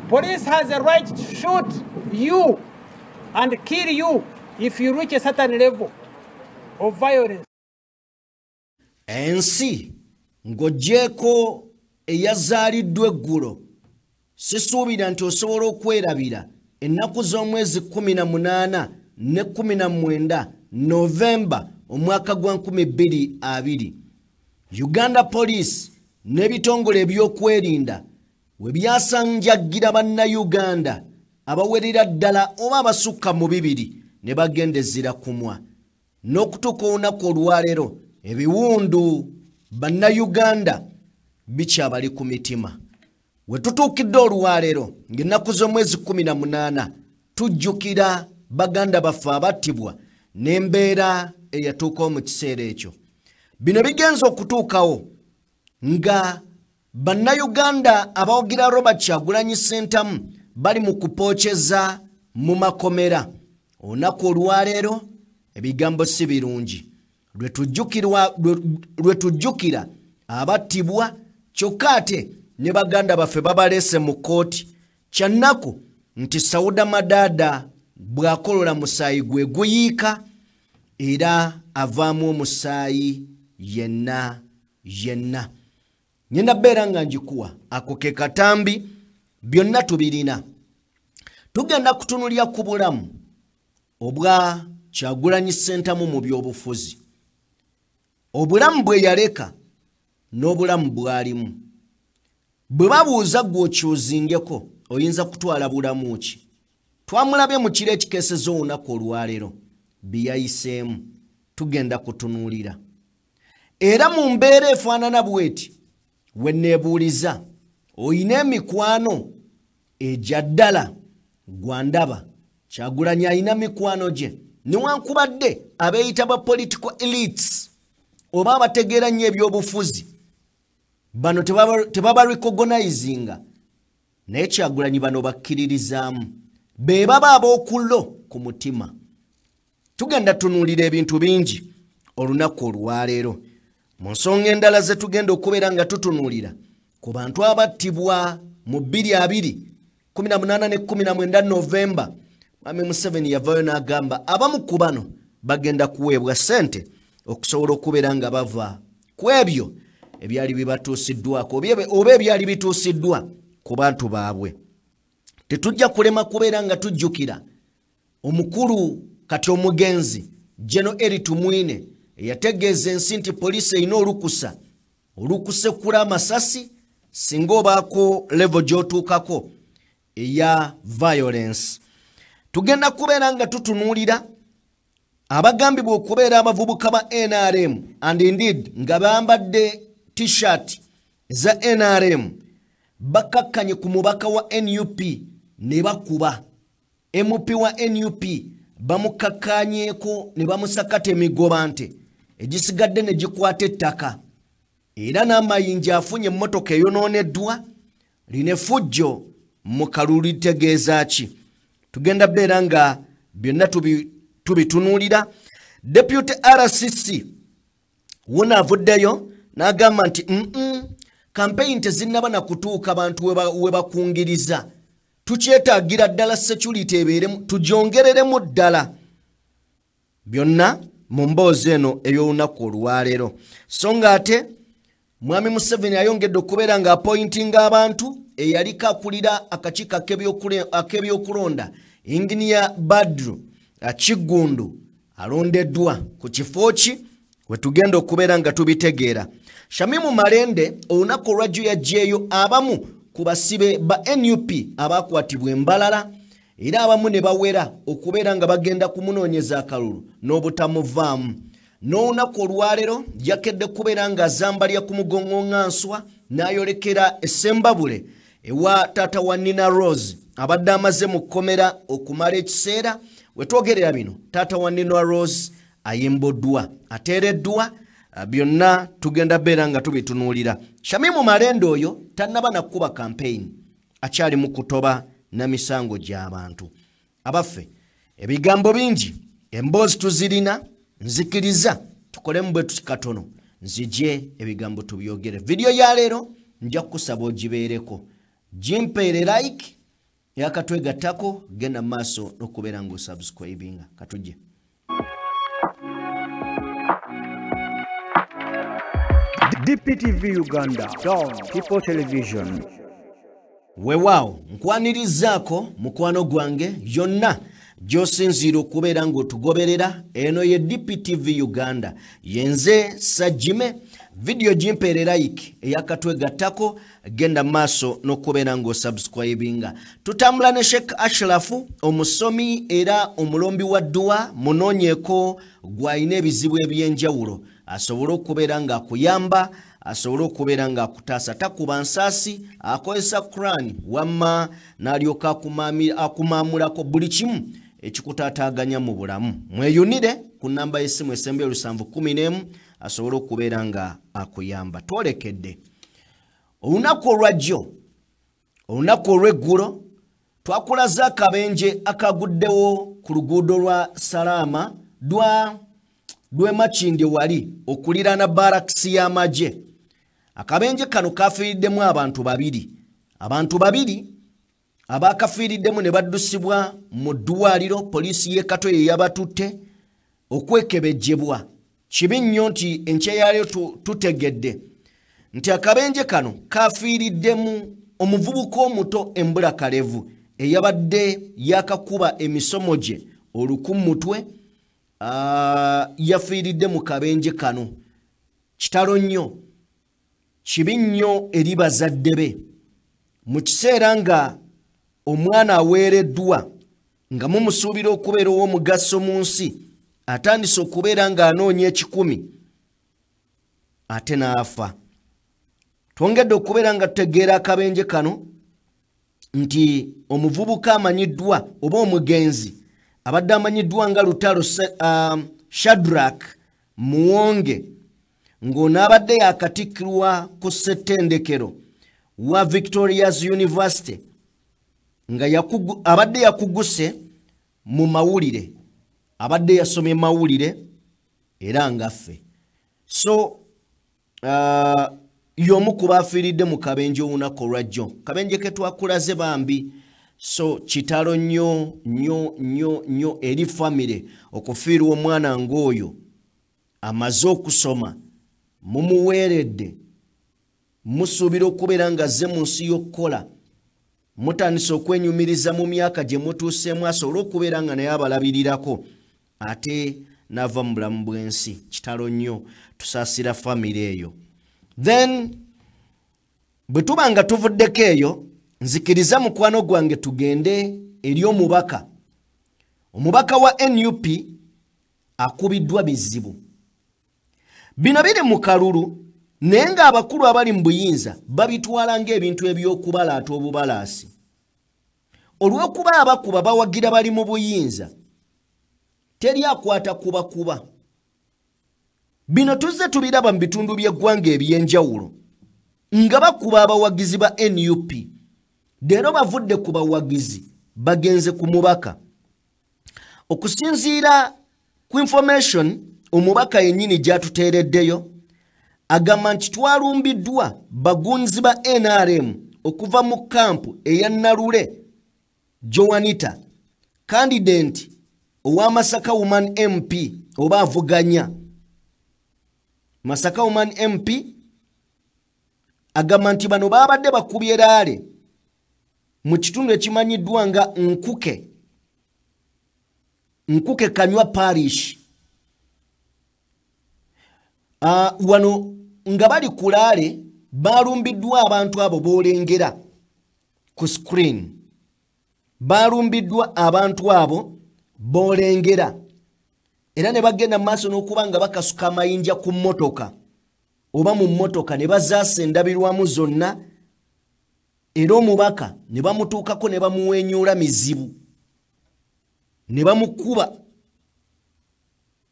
Police has a right to shoot you and kill you if you reach a certain level of violence. Ensi ng'oggyeko eyazaaliddwa eggulo sisuubira nti osobola okwerabira ennaku z'omwezi 18 ne 19 Novemba omwaka gwa 2020 Uganda Police n'ebitongole ebyokwerinda we byasanjagira bannayuganda abawerera ddala oba abasukka mu 200 ne bagendezera kumwa n'okutuuka olunaku olwaleero ebiwundu bannayuganda bikyabali ku mitima we tutuukidde olwaleero ng'ennaku z'omwezi 18 tujjukira baganda baffe abattibwa n'embeera eyatuukawo mu kiseera ekyo bino bigenza okutuukawo nga bannayuganda abawagira Robert Kyagulanyi Ssentamu bali mu kupookyeza mu makomera olunaku olwaleero ebigambo si birungi lwe tujjukira abattibwa kyokka ate ne baganda baffe babaleese mu kkooti kyannaku nti Sauda Madada bw'akolola musaayi gwe guyiika era avaamu omusaayi yenna ngenda beera nga njikuwa ako ke katambi byonna tubirina tugenda kutunulira ku bulamu obwa Kyagulanyi Ssentamu mu by'obufuzi obulamu bwe yaleka n'obulamu bwalimu bwe babuuza gwe okyuzingeko oyinza kutwala bulamu ki twamulabye mu kiro ekikeeseza olunaku olwaleero byayiseemu tugenda kutunuulira era mu mbeera efaanana bweti we neebuuliza oyina emikwano egya ddala gwandaba Kyagulanyi alina mikwano gye newankubadde abeeyita ba political elites oba abategeera nnyo ebyobufuzi bano tebaba recognizinga naye Kyagulanyi bano bakkiririzaamu be baba ab'okullo ku mutima tugenda tunuulira ebintu bingi olunaku olwaleero mu nsonga endala ze tugenda okubeera nga tutunuulira ku bantu abattibwa mu 2018 ne 19 Novemba Mwami Museveni yavaayo n'agamba abamu ku bano bagenda kuweebwa ssente okusobola okubeera nga bava ku ebyo ebyali bibatuusiddwako oba ebyali bituusiddwa ku bantu baabwe tetujja kulema kubeera nga tujjukira omukulu kati omugenzi General Eritu Mwine eyategeeza ensi nti poliisi erina olukusekula amasasi singa obaako level gy'otuukako eya violence tugenda kubeera nga tutunuulira abagambibwa okubeera abavubuka ba NRM and indeed nga bambadde t-shirt za NRM bakakkanye ku mubaka wa NUP ne bakuba MP wa NUP bamukakkanyeeko ne bamusakata emigoba nte egisigadde ne gikwata ettaka era n'amayinja afunye emmotoka eyonooneddwa line fujjo mu kalulu litegeeza ki tugenda beera nga byonna tubitunuulira Deputy RCC wona avuddeyo n'agamba nti campaign tezinnaba na kutuuka abantu we bakungiriza tukyetaagira ddala security ebeeremu tugyongereremu ddala byonna mu mboozi eno ey'olunaku olwaleero so nga ate Mwami Museveni ayongedde okubeera nga appointinga abantu eyaliko akulira akakiiko ak'ebyokulonda Engineer Badru Kiggundu alondeddwa ku kifo ki we tugenda okubeera nga tubitegeera Shamimu Malende olunaku olwajjo yaggyeeyo abamu ku basibe ba NUP abakwatibwa embalala era abamu ne bawera okubeera nga bagenda kumunoonyeza akalulu n'obutamuvaamu n'olunaku olwaleero yakedde kubeera nga azambalya ku mugongoŋŋanswa n'ayolekera essembabule ewa taata wa Nina Rose abadde amaze mu kkomera okumala ekiseera we twogerera bino taata wa Nina Rose ayemboddwa ateereddwa byonna tugenda beera nga tubitunuulira Shamimu Malende oyo tannaba na kuba campaign akyali mu kutoba na misango gy'abantu abaffe ebigambo bingi emboozi tuzirina nzikiriza tukolemu bwe tukatono nzije ebigambo tubyogere video ya leero nja kusaba ogibeereko jimpeere like yakatwegattako genda maaso n'okubeera ng'osubscribinga katujje. DPTV Uganda, Dawn People Television. Weewaawo nkwanirizaako mukwano gwange yonna gy'osinziira okubeera ng'otugoberera. Eno ye DPTV Uganda, yenze Sajjime. Video jimpeere like eyakatwegattako genda maaso n'okubeera ng'osubscribinga. Tutambula ne Sheikh Ashraf, omusomi era omulombi wa dduwa, munoonyeeko gw'alina ebizibu eby'enjawulo asobole okubeera ng'akuyamba, asobole okubeera ng'akutaasa, takuba nsaasi, akozesa Quran wamma n'alyoka akumaamulako buli kimu ekikutaataaganya mu bulamu. Mweyunire ku nnamba y'essimu esembe 711 asobole okubeera nga akuyamba. Twolekedde olunaku olwajjo, olunaku olw'eggulo twakulaza akabenje akaguddewo ku luguudo lwa Salama lwe Makindye wali okuliraana barakisi y'amagye. Akabenje kano kafiiriddemu abantu babiri abakafiiriddemu ne baddusibwa mu ddwaliro. Poliisi y'e Katoyo yabatutte okwekebejjebwa. Kibi nnyo nti enkya yaalyo tutegedde nti akabenje kano kafiiriddemu omuvubuka omuto embulakalevu eyabadde yakakuba emisomo gye olukumutwe. Yafiiridde mu kabenje kano. Kitalo nnyo, kibi nnyo eri bazadde be. Mu kiseera nga omwana aweereddwa nga mumusuubira okubeera ow'omugaso mu nsi, atandise okubeera ng'anoonya 10 ate n'afa. Twongedde okubeera nga tutegeera akabenje kano nti omuvubuka amanyiddwa oba omugenzi abadde amanyiddwa nga Lutalo Shadrack Muwonge ng'onaabadde yakatikkirwa ku ssettendekero wa Victoria's University nga abadde yakuguse mu mawulire, abadde yasomye mawulire era ngaffe. So y'omu ku baafiiridde mu kabenje olunaku olwajjo. Kabenje ke twakulaze bambi. So kitalo nnyo eri famire okufiirwa omwana ng'oyo amaze okusoma, mumuweeredde, musuubira okubeera nga azze mu nsi y'okukola, mutandise okwenyumiriza mu myaka gye mutuuseemu asobole okubeera nga naye abalabirirako ate n'ava mu bulamu bw'ensi. Kitalo nnyo, tusaasira famire eyo. Then bwe tuba nga tuvuddeko eyo, nzikiriza mukwano gwange tugende eri omubaka. Omubaka wa NUP akubiddwa bizibu. Bino biri mu kalulu naye nga abakulu abali mu buyinza babitwala ng'ebintu eby'okubalaata obubalaasi. Olw'okuba abakuba bawagira bali mu buyinza, teri akwata kubakuba. Bino tuzze tubiraba mu bitundu by'eggwanga eby'enjawulo nga bakuba abawagizi ba NUP. Leero bavudde ku bawagizi bagenze ku mubaka. Okusinziira ku information omubaka yennyini gy'atuteereddeyo, agamba nti twalumbiddwa bagunzi ba NRM okuva mu kampu eya Nalule Joanita, candidate owa Masaka Woman MP oba avuganya Masaka Woman MP. Agamba nti bano babadde bakubye laale mu kitundu ekimanyiddwa nga Nkuke Kanywa Parish. Wano nga bali ku laale balumbiddwa abantu abo boolengera ku screen. Balumbiddwa abantu abo boolengera era ne bagenda maaso n'okuba nga bakasuka amayinja ku mmotoka oba mu mmotoka ne bazaasa endabirwamu zonna, era omubaka ne bamutuukako ne bamuwenyuula mizibu, ne bamukuba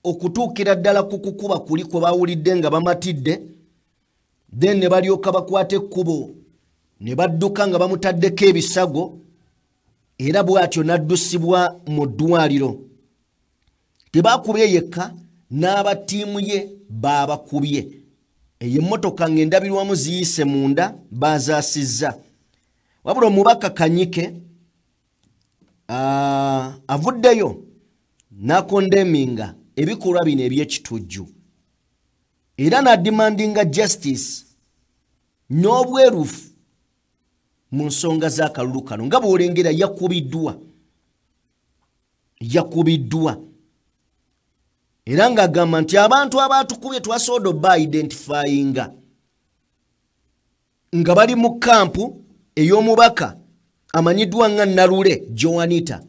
okutuukira ddala ku kukuba kuli kwe bawulidde nga bamatidde. Then ne balyoka bakwata ekkubo ne badduka nga bamutaddeko ebisago, era bw'atyo n'addusibwa mu ddwaliro. Tebakubye yekka, n'abatiimu ye baabakubye. Eyo emmotoka ng'endabirwamu ziyise munda bazaasizza. Wabula omubaka Kanyike avuddeyo nakondeminga ebikolwa bino eby'ekitujju era nadimandinga justice n'obwerufu mu nsonga z'akalulu kano nga bw'olengera yakubiddwa era ng'agamba nti abantu abatukubye twasobola ba-identifyinga nga bali mu kampu ey'omubaka amanyiddwa nga Nalule Joanita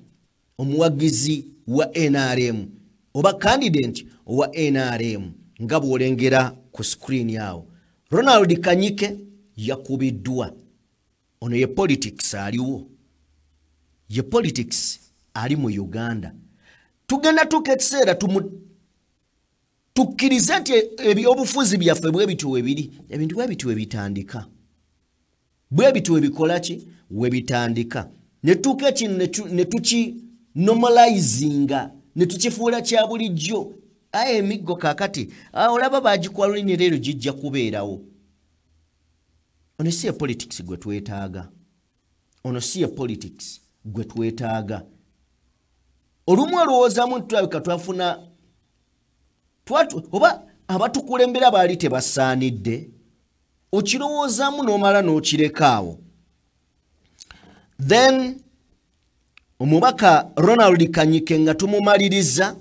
omuwagizi wa NRM oba candidate wa NRM nga bw'olengera ku screen yawo. Ronald Kanyike yakubiddwa. Ono ye politics aliwo. Ye politics ali mu Uganda. Tugenda tukekiseera tukkirize nti ebyobufuzi byaffe bwe bityo webiri. Ebintu bwe bityo webitandika. Bwe bityo webikola ki? Webitandika. Ne tuke kino ne tuki normalizinga. Ne tukifuula kya bulijjo. Aye emiggo kakati. Olaba bagikwalulini leero gijja kubeerawo. Ono si ye politics gwe twetaaga. Ono si ye politics gwe twetaaga. Olumu olowoozamu tulabika twafuna oba abatukulembera baali tebasaanidde okirowoozamu n'omala n'okirekaawo. Then omubaka Ronald Kanyike nga tumumaliriza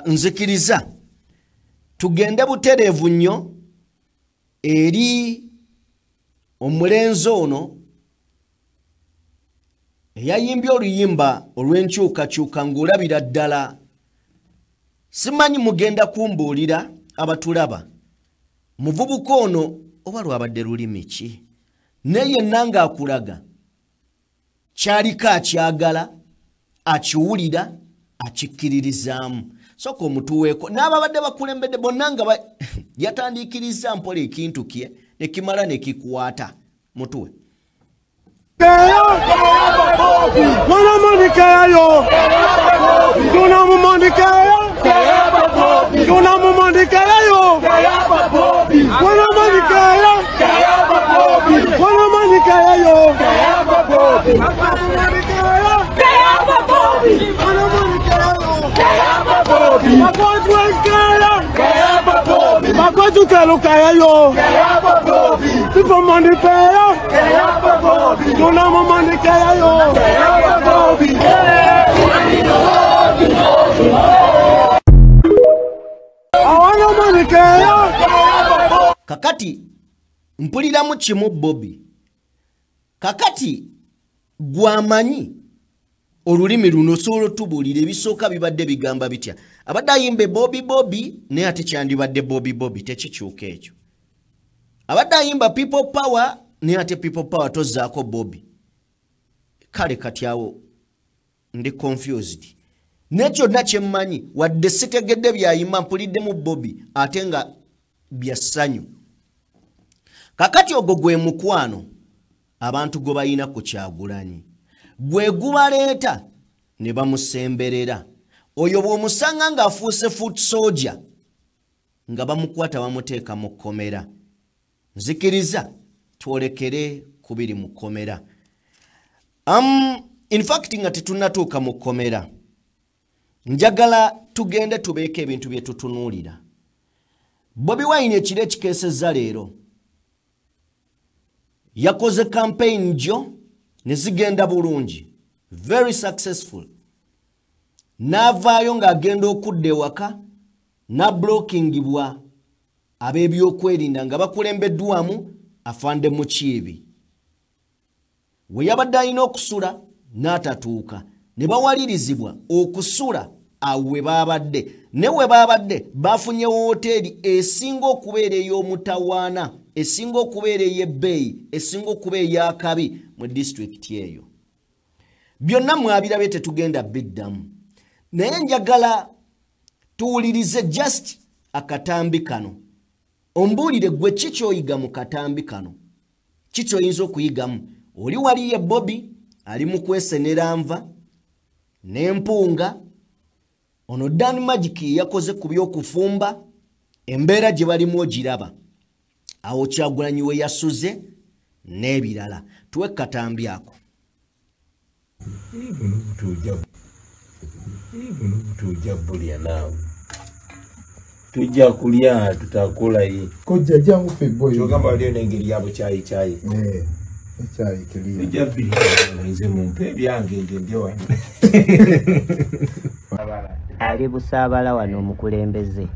nzikiriza tugende butereevu nnyo eri omulenzi ono eyayimbye oluyimba olw'enkyukakyuka ng'olabira ddala simanyi mugenda kumbuulira abatulaba muvubuka ono oba lwabadde lulimi ki naye yenna ng'akulaga ky'aliko akyagala akiwulira akikkiririzaamu soka omutuweeko n'ababadde bakulembedde bonna nga yatandiikiriza mpola ekintu kye ne kimala ne kikwata mutuwe. Kakati mpuliramu kimu Bobby. Kakati gwamanyi olulimi luno solo tubuulira ebisooka bibadde bigamba bitya. Abadde ayimbe Bobby naye ate kyandibadde Bobby tekikyuka ekyo. Abadde ayimba people power naye ate people power tozzaako Bobby. Kale kati awo ndi confused. Nekyo nakye mmanyi wadde sitegedde byayimba mpuliddemu Bobby ate nga byassanyu. Kakati ogwo gwe mukwano abantu gwe bayina ku Kyagulanyi. Gwe gubaleeta ne bamusemberera. Oyo bw'omusanga ng'afuuse foot soldier nga bamukwata bamuteeka mu kkomera. Nzikiriza twolekere kubiri mu kkomera. In fact nga tetunnatuuka mu kkomera. Njagala tugende tubeeke ebintu bye tutunuulira. Bobby Wine ekiro ekikeesezza leero yakoze campaign jo ne zigenda bulungi, very successful. N'avaayo ng'agenda okudda ewaka n'ablockingibwa ab'ebyokwerinda nga bakulembeddwamu Afande Mukiibi. We yabadde alina okusula n'atatuuka ne bawalirizibwa okusula awo we baabadde. Ne we baabadde bafunye woteeri esinga okubeera ey'omutawaana, esinga okubeera ey'ebbeeyi, esinga okubeera ey'akabi mu disitulikiti eyo. Byonna mwabirabye tetugenda biddamu. Naye njagala tuwulirize just akatambi kano. Ombuulire gwe kikyoyiga mu katambi kano. Kikyoyinza okuyigamu. Oli wali ye Bobby ali mu kwesenera nva n'empunga. Ono Dan Magic yakoze ku by'okufumba embeera gye balimu ogiraba. Awo Kyagulanyi we yasuze n'ebirala. Tuwe katambi ako. Tujja bulya naawe. Tujja kulya tutakulayi. Kojja jangu fe boy. Kyogamba waliyo n'engeri yabo caayi. Chai kiriya. Tujja bbiri nze mumpe ebyange nje ndye wano. Ali busaabala wano omukulembeze.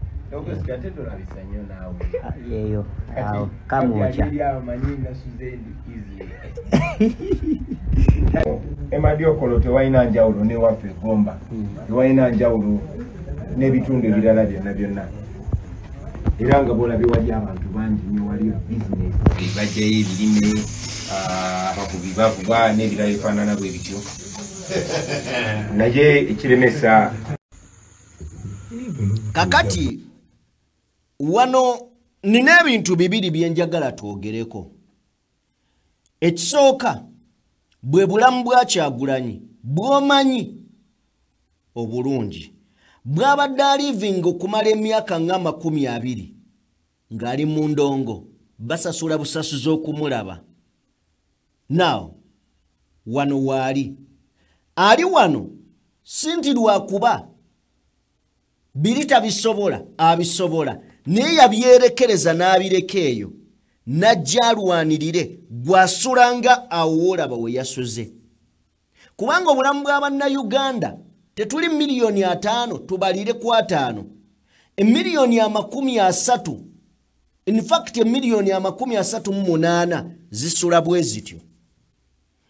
Yeyo awo kamwocha. Emadyokolo tewalina njawulo ne waffe Gomba. Tewalina njawulo n'ebitundu ebirala byonna. Era nga bw'olabye wali abantu bangi nnyo wali bizinesi bajjayo ebirime abavubi bavuba n'ebirala ebifaanana bwe bityo. Naye ekiremesa kakati wano nina ebintu bibiri byenjagala twogereko. Ekisooka bwe bulamu bwa Kyagulanyi bw'omanyi obulungi bw'abadde alivinga okumala emyaka nga 20 ng'ali mu ndongo basasula busasuzi okumulaba. Now wano waali ali wano sinti lwakuba birita bisobola abisobola naye yabyerekereza n'abireka eyo najja alwanirire gwasulanga awoolaba we yasuze. Kubanga obulamu bw'Abannayuganda tetuli 5 miliyoni tubalire ku 5 emiliyoni 30. In fact emiliyoni 38 zisula bwe zityo.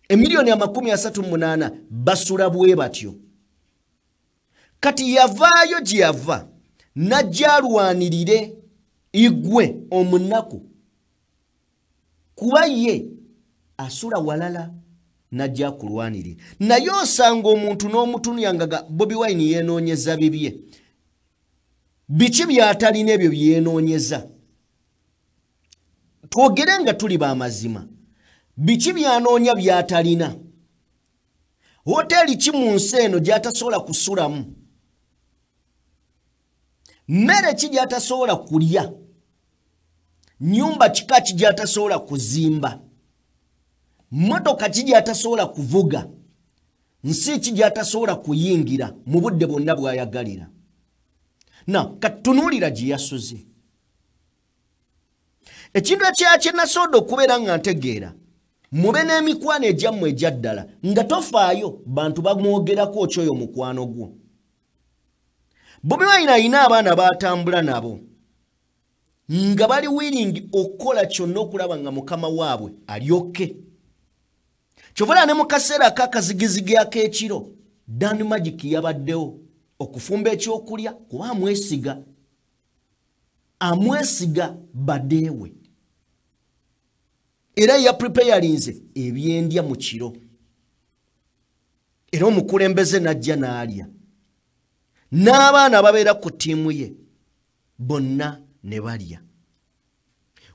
Emiliyoni 38 basula bwe batyo. Kati yavaayo gye yava najja alwanirire igwe omunaku kuba ye asula walala najja kulwanirira. Naye osanga omuntu n'omutunyangaga Bobi Wine yeenoonyeza bibye. Biki byatalina ebyo byenoonyeza? Twogere nga tuli b'amazima. Biki byanoonya byatalina? Hoteli ki mu nsi eno gy'atasobola kusulamu? Mmere ki gy'atasobola kulya? Nyumba kika ki gy'atasobola kuzimba? Motoka ki gy'atasobola kuvuga? Nsi ki gy'atasobola kuyingira mu budde bwonna bw'ayagalira? Na katunuulira gye yasuze. Ekintu ekyakye nasobola okubeera nga ntegeera mube n'emikwano egyammwe egya ddala nga tofaayo bantu bamwogerako kyoyo mukwano gwo. Bobi Wine alina abaana batambula nabo nga bali willing okukola kyonna okulaba nga mukama waabwe alyoke. Kyovula ne mu kaseera ak'akazigizigi ak'ekiro Dan Magic yabaddewo okufumba ekyokulya kuba amwesiga badewe. Era ya preparinze ebyendya mu kiro. Era omukulembeze najja n'alya. N'abaana babeera ku ttiimu ye bonna ne balya.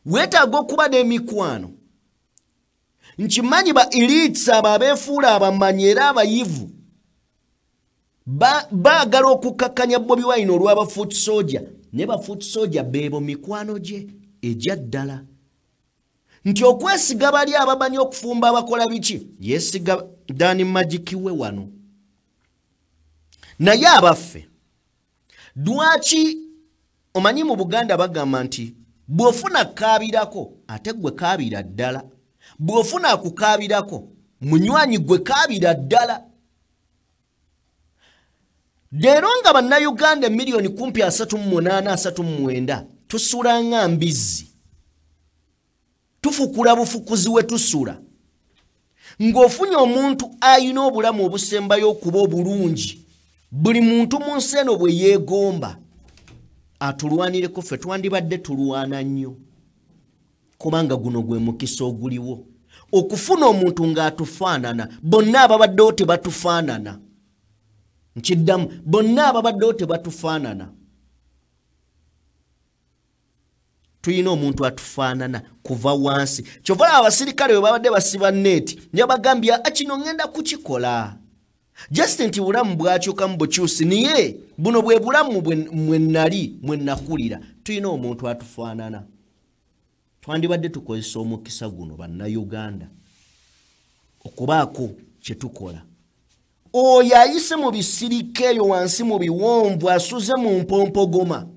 Weetaaga okuba n'emikwano. Nkimanyi ba elites abo abeefuula abamanyi era abayivu baagala okukakkanya Bobi Wine olw'aba foot soldier. Ne ba foot soldier beebo mikwano gye egya ddala. Nti okwesiga bali abamanyi okufumba abakola biki yesiga Dan Magic we wano. Naye abaffe lwaki omanyi mu Buganda bagamba nti bw'ofuna kaabirako ate gwe kaabira ddala, bw'ofuna akukaabirako munywanyi gwe kaabira ddala. Leero nga Bannayuganda miliyoni 38-39 tusula nga mbizzi, tufukula bufukuzi we tusula, ng'ofunye omuntu ayina obulamu obusembayo okuba obulungi. Buli muntu mu nsi eno bwe yeegomba atulwanireko, ffe twandibadde tulwana nnyo kubanga guno gwe mukisa oguliwo okufuna omuntu ng'atufaanana. Bonna ababaddewo tebatufaanana. Nkiddamu, bonna ababaddewo tebatufaanana. Tuyina omuntu atufaanana kuva wansi. Kyovala abasirikale bwe babadde basiba neeti ne bagambya kino ngenda kukikola. Just nti bulamu bwakyuka mu bukyusi, niye buno bwe bulamu mwe nnali mwe nakulira. Tuyina omuntu atufaanana. Twandibadde tukozesa omukisa guno Bannayuganda okubaako kye tukola. oyo ayise mu bisirike eyo wansi mu biwonvu asuze mu mpompogoma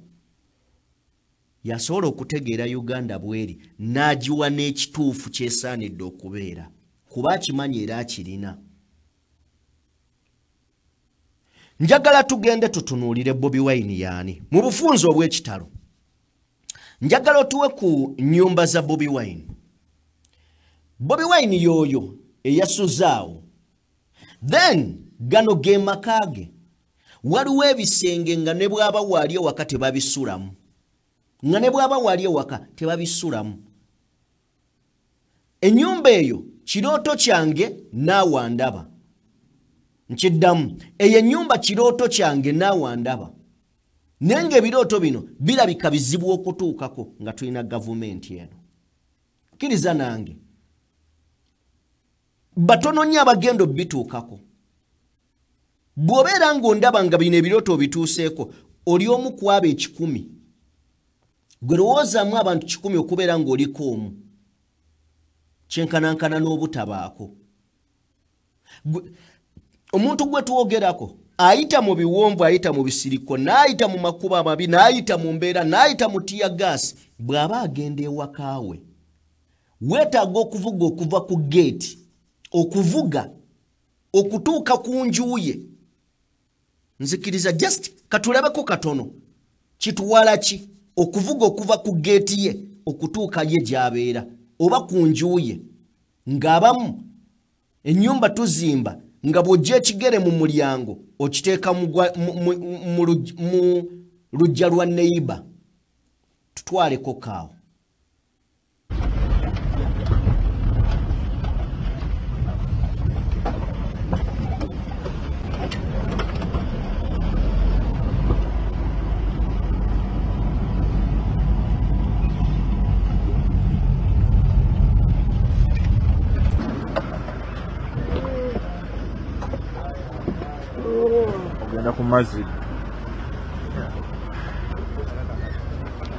yasobola okutegeera Uganda bweri n'agiwa n'ekituufu kyesaanidde okubeera kuba akimanyi era akirina. Njagala tugende tutunuulire Bobi Wine yaani mu bufunze obw'ekitalo. Njagala otuwe ku nnyumba za Bobi Wine. Bobi Wine yoyo eyasuzaawo. Then gano ge makage waliwo ebisenge nga ne bwaba wali ewaka tebabisulamu. Nga ne bwaba wali ewaka tebabisulamu. Ennyumba eyo kirooto kyange naawe ndaba. Nkiddamu eyo ennyumba kirooto kyange naawe ndaba. Nenge ebirooto bino birabika bizibu okutuukako nga tulina gavumenti eno. Kkiriza nange. Batono nnyo abagenda bituukako. Bw'obeera ng'ondaba nga bino ebirooto bituuseeko oli omu ku abo 1,000. Gwe lowoozaamu abantu 1,000 okubeera ng'oliko omu. Kyenkanankana n'obutabaako. Omuntu gwe tuwogerako ayita mu biwonvu, ayita mu bisiriko, n'ayita mu makubo amabi, n'ayita mu mbeera, n'ayita mu tiya gaasi, bw'aba agenda ewakaawe weetaaga okuvuga okuva ku geeti, okuvuga okutuuka ku njuye. Nzikiriza just katulabeko katono kituwala ki okuvuga okuva ku geeti ye okutuuka ye gy'abeera oba ku njuye. Ng'abamu ennyumba tuzimba nga bw'ojja ekigere mu mulyango okiteeka mu lujja lwa neighbor. Tutwaleko kaawo.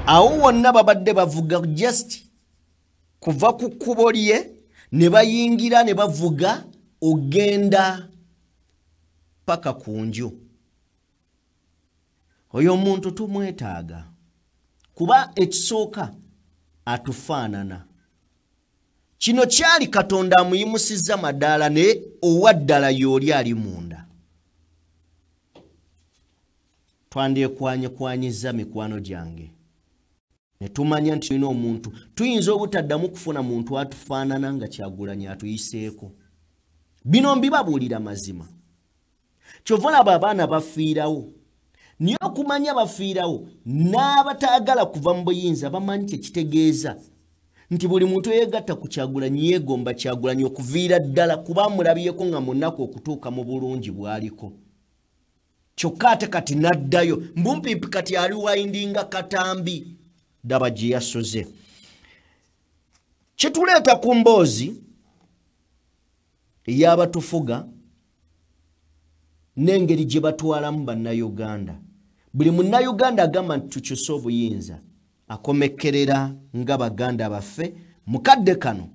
Awo wonna babadde bavuga just kuva ku kkubo lye ne bayingira ne bavuga ogenda paka ku nju. Oyo omuntu tumwetaaga kuba ekisooka atufaanana. Kino kyali Katonda amuyimusizza madaala ne owaddala y'oli ali munda. Twandyekwanyekwanyiza mikwano gyange. Ne tumanya nti tulina omuntu tuyinza obutaddamu kufuna muntu atufaanana nga Kyagulanyi atuyiseeko. Bino mbibabuulira mazima. Kyova olaba abaana bafiirawo. Niyo okumanya bafiirawo n'abataagala kuva mu buyinza bamanyi kyekitegeeza nti buli muntu yeegatta ku Kyagulanyi yeegomba Kyagulanyi okuviira ddala kuba amulabyeko nga mu nnaku okutuuka mu bulungi bw'aliko. Kyokka ate kati n'addayo mbumpipi kati ali wayindinga katambi. Daba gye yasoze. Kituleeta ku mboozi ey'abatufuga n'engeri gye batwalamu bannayuganda. Buli munnayuganda agamba nti tukyuse obuyinza akomekkerera nga baganda baffe mu kadde kano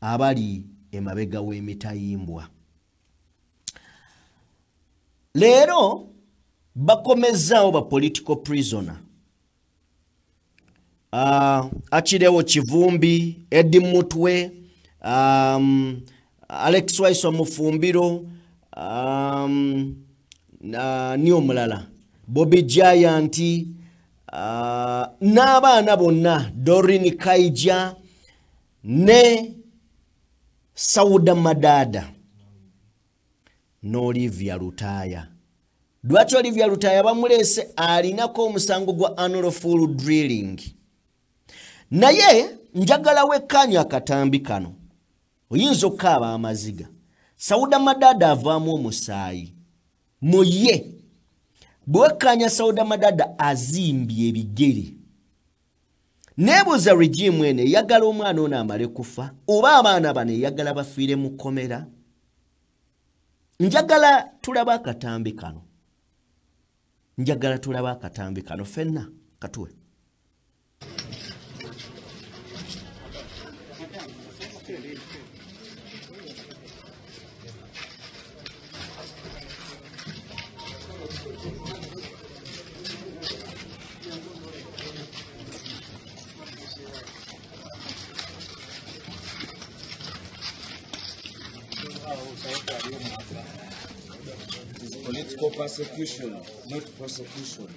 abali emabega w'emitayimbwa. Leero bakomezzaawo ba political prisoner. Achirewo Kivumbi, Eddie Mutwe, Alex Waiso Mufumbiro, niyo mulala Bobby Giant, n'abaana bonna Doreen Kaija ne Sauda Madada n'Olivia Lutaya. Lwaki Olivia Lutaya bamulese alinako omusango gwa unlawful drilling. Naye njagala wekkaanya akatambi kano. Oyinza okukaaba amaziga. Sauda Madada avaamu omusaayi. Muye. Bwekkaanya Sauda Madada azimbye ebigere. Neebuuza regime ene eyagala omwana ono amale kufa oba abaana bano eyagala bafiire mu kkomera. Njagala tulaba akatambi kano. Njagala tulaba akatambi kano fenna katuwe. political persecution, not prosecution.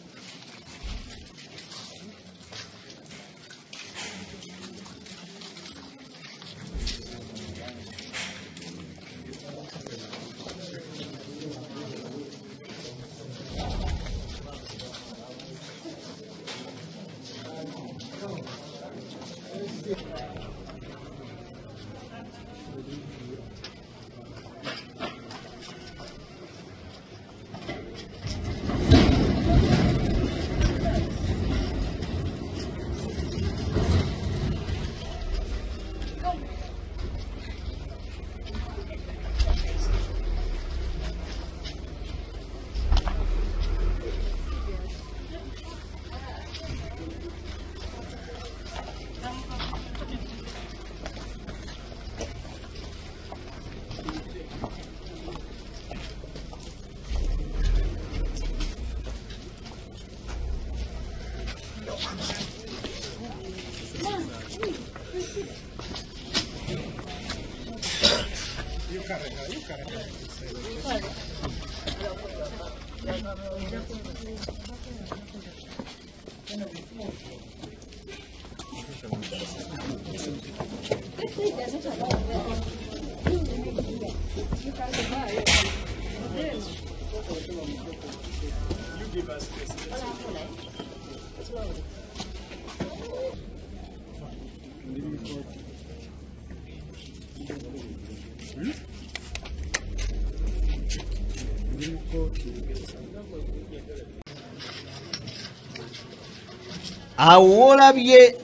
Awo olabye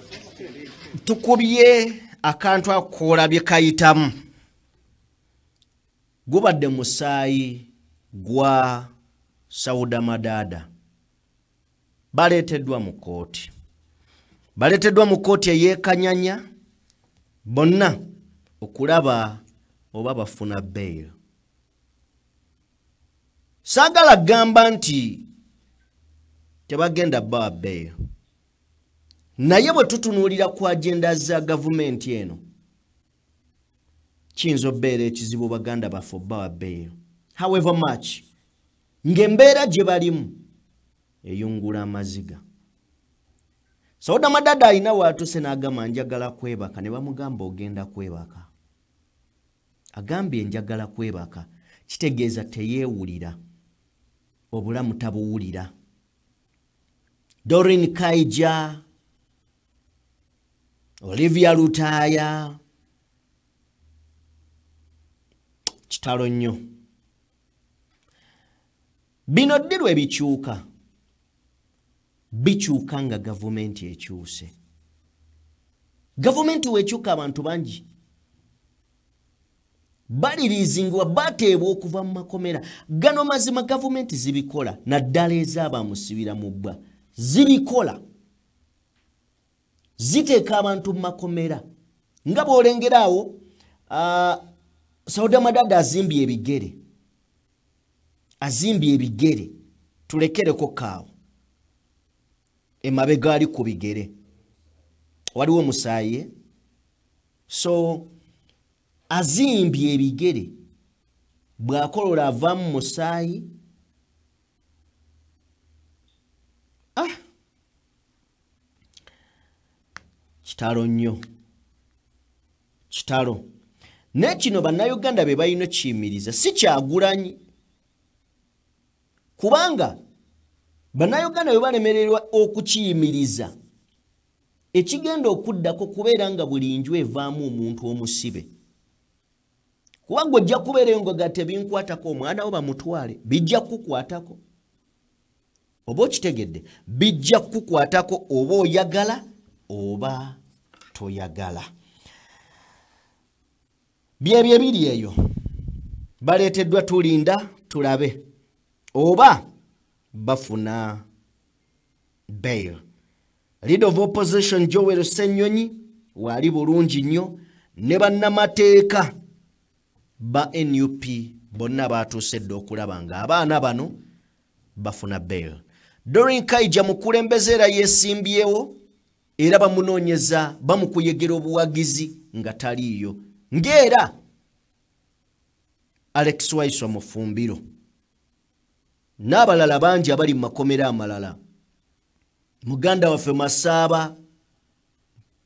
tukubye akantu akoolabye kayitamu gubadde musaayi gwa Sauda Madada baleeteddwa mu kooti eyeekanyanya bonna okulaba oba bafuna bail. Saagala gamba nti tebagenda bawa bail, naye bwe tutunuulira ku agenda za gavumenti eno kiyinza obeera ekizibu baganda baffe bawa bail. However much ng'embeera gye balimu eyungula amaziga. Sauda Madada alina waatuse n'agamba njagala kwebaka, ne bamugamba ogenda kwebaka. Agambye njagala kwebaka kitegeeza teyeewulira, obulamu tabuwulira. Doreen Kaija, Olivia Lutaya, kitalo nnyo. Bino ddirwa bikyuka nga gavumenti ekyuse. Gavumenti wekyuka abantu bangi baliriizingibwa bateebwa okuva mu makomera. Gano mazima gavumenti zibikola, naddala ez'abamusibira mu bbwa zibikola, ziteeka abantu mu makomera. Nga bw'olengeraawo Sauda Madada azimbye ebigere tulekereko kaawo emabega ali ku bigere waliwo omusaayi, so azimbye ebigere bw'akolola avaamu musaayi. Kitalo nnyo, kitalo. Nekino bannayuganda be balina kiyimiriza si Kyagulanyi, kubanga bannayuganda be balemererwa okukiyimiriza ekigenda okuddako kubeera nga buli nju evaamu omuntu omusibe. Kubanga ojja kubeerayo nga tebinkwatako omwana wo bamutwale, bijja kukwatako. Oba okitegedde, bijja kukwatako oba oyagala oba toyagala. Byebyo biri eyo baleeteddwa, tulinda tulabe oba bafuna bail. Leader of Opposition Joel Ssenyonyi wali bulungi nnyo, ne bannamateeka ba NUP bonna batuusedde okulaba nga abaana bano bafuna bail. Doreen Kaija mukulembeze era yeesimbyewo era bamunoonyeza bamukuyegera obuwagizi nga taliiyo, ng'era Alex Waiswa Mufumbiro n'abalala bangi abali mu makomera amalala. Muganda waffe Masaba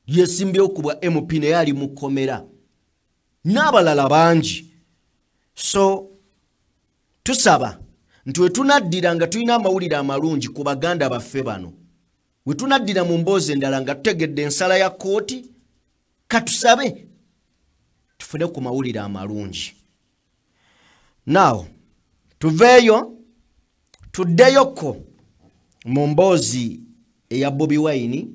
yesimbyewo ku bwa MP naye ali mu kkomera. N'abalala bangi. So tusaba nti we tunaddira nga tulina amawulire amalungi ku baganda baffe bano. We tunaddira mu mboozi endala nga tutegedde ensala ya kooti, katusabe tufune ku mawulire amalungi. Now tuveeyo tuddeyoko mu mboozi eya Bobi Wine.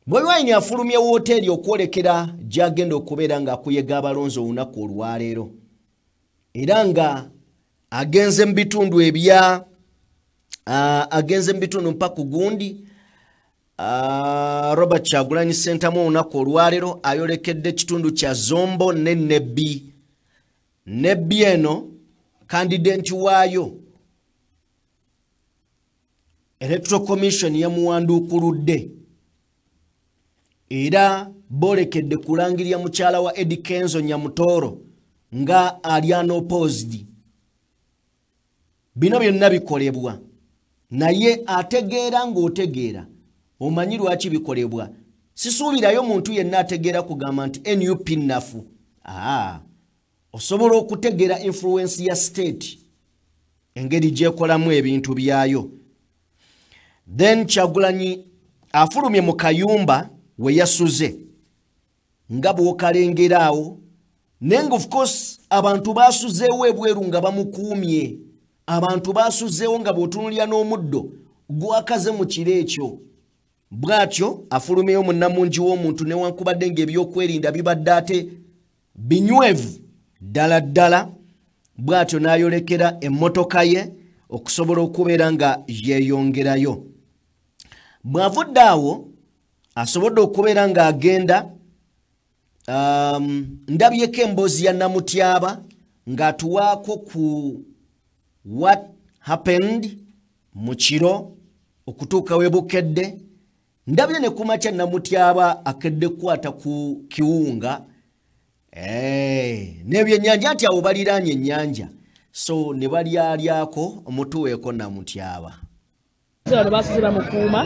Bobi Wine afulumye wooteeri okwolekera gy'agenda okubeera ng'akuyega abalonzi olunaku olwaleero. Era nga agenze mu bitundu ebya agenze mu bitundu mpaka gundi Robert Kyagulanyi Ssentamu olunaku olwaleero ayolekedde ekitundu kya Zombo ne Nebbi. Nebbi eno kandidenti waayo Electoral Commission yamuwanduukuludde era bolekedde kulangirya mukyala wa Eddie Kenzo Nyamutoro nga ali unopposed. Bino byonna bikolebwa naye ategeera ng'otegeera omanyi lwaki bikolebwa. Sisuubirayo muntu yenna ategeera kugamba nti NUP nafu. Osobola okutegeera influence ya state engeri gyekolamu ebintu byayo. Then Kyagulanyi afulumye mu kayumba we yasuze nga bw'okalengeraawo. Nenga of course abantu basuzeewo ebweru nga bamukuumye. Abantu basuzeewo nga bw'otunulira n'omuddo gwakaze mu kiro ekyo. Bw'atyo afulumyeyo munnamungi w'omuntu newankubadde ng'ebyokwerinda bibadde ate binywevu ddala ddala. Bw'atyo n'ayolekera emmotoka ye okusobola okubeera nga yeeyongerayo. Bw'avudde awo asobodde okubeera ng'agenda ndabyeko emboozi ya Namutyaba ng'atuwaako ku what happened mu kiro okutuuka we bukedde. Ndabye ne kumakya Namutyaba akedde kukwata ku kiwunga n'ebyennyanja nti awo baliraanye ennyanja. So ne balyalyako omutuweeko Namutyaba. Bano basuze bamukuuma.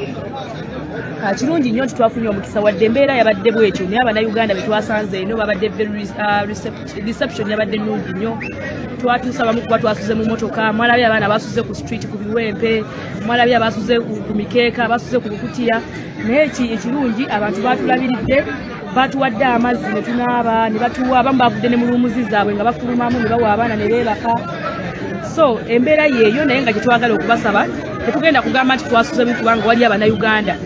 Kirungi nnyo nti twafunye omukisa wadde embeera yabadde bwetyo naye Abannayuganda be twasanze eno babadde reception yabadde nnungi nnyo. Twatuusa bamu kuba twasuze mu motoka, mwalabye abaana basuze ku street ku biwempe, mwalabye abasuze ku mikeeka, basuze ku bukutiya. Naye ekirungi abantu batulabiridde, batuwadde amazzi ne tunaaba ne batuwa, abamu bavudde ne mu luumuzi zaabwe nga bafulumamu ne bawa abaana ne beebaka. So embeera yeeyo naye nga gyetwagala okubasaba tetugenda kugamba nti twasuze mu kubanga wali Abannayuganda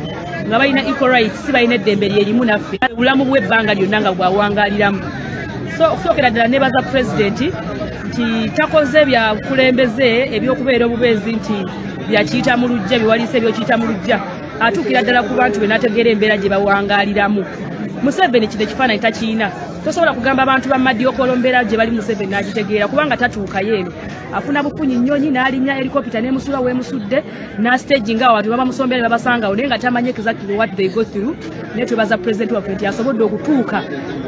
nga balina equal rights, si balina eddembe lyerimu naffe obulamu bw'ebbanga lyonna nga bwawangaaliramu. So okusookera ddala nebaza pulezidenti nti takoze bya kulembeze ebyokubeera obubeezi nti byakiyita mu lujja biwaliise ebyokiyita mu lujja. Atuukira ddala ku bantu be n'ategeera embeera gye bawangaaliramu. Museveni kino ekifaananyi takiina. Tosobola kugamba abantu ba Madiokolo mbeera gye bali Museveni n'agitegeera kubanga tatuukayo eno. Afuna bufunyi nnyonyi n'alinnya helikopita n'emusula w'emusudde n'astage nga abantu babamusombera babasangawo naye nga tamanyi exactly what they go through. Naye twebaza pulezidenti waffe nti asobodde okutuuka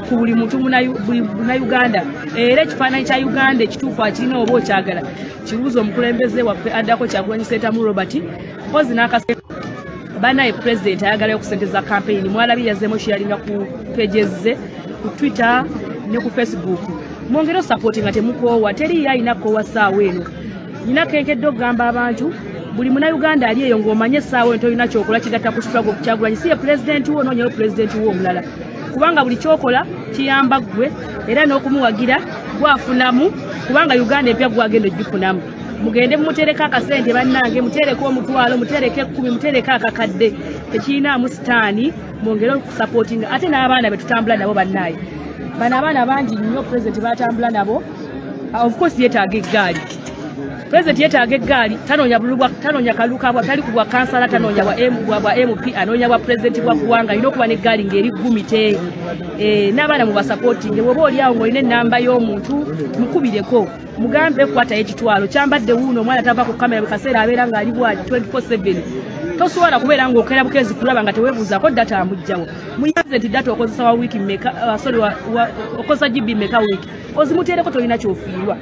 ku buli muntu Munnayuganda. Era ekifaananyi kya Uganda ekituufu akirina oba okyagala kibuuza omukulembeze waffe addako Kyagulanyi Ssentamu Robert mpozi n'akase banaye pulezidenti ayagalayo ku ssente za campaign. Mwalabye yazzeemu kiyalinga ku pages ze ku Twitter ne ku Facebook. Mwongere support nga temukoowa teri yalina koowa ssaawa eno. Nina kenkedde okugamba abantu buli Munnayuganda ali eyo ng'omanye essaawa eno tolina kyokola kigatta ku struggle ku Kyagulanyi. Si ye pulezidenti wo noonyeyo pulezidenti wo omulala kubanga buli kyokola kiyamba ggwe era n'okumuwagira gwafunamu kubanga Uganda empya gwagenda ogifunamu. Mugende mutereka akasente bannange, mutereka omutwalo, mutereka 10, mutereka akakadde. Tekiinaamu sitaani, mwongere okusupportinga ate n'abaana be tutambula nabo bannaye. Bano abaana bangi nnyo pulezidenti batambula nabo. Of course yeetaaga eggaali. Pulezidenti yeetaaga eggaali, tanoonya kaluka bwa tali ku bwa kansala, tanoonya bwa MP, anoonya bwa pulezidenti bwa ggwanga. Alina okuba n'eggaali ng'eri 10 n'abaana mu basupportinge. Bw'oba oliawo ng'olina ennamba y'omuntu mukubireko. Mugambe kwata ekitwalo kyambadde wuuno omwana tava ku kamera bikaseera abeera ng'ali bwa 24/7. Tosobola kubeera ng'okera bukezi kulaba nga teweebuuzaako data amugjawo. Muyanze nti data okozesa wa wiiki mmeka, okozesa GB mmeka wiiki. Ozimuteereko tolina kyofiirwa.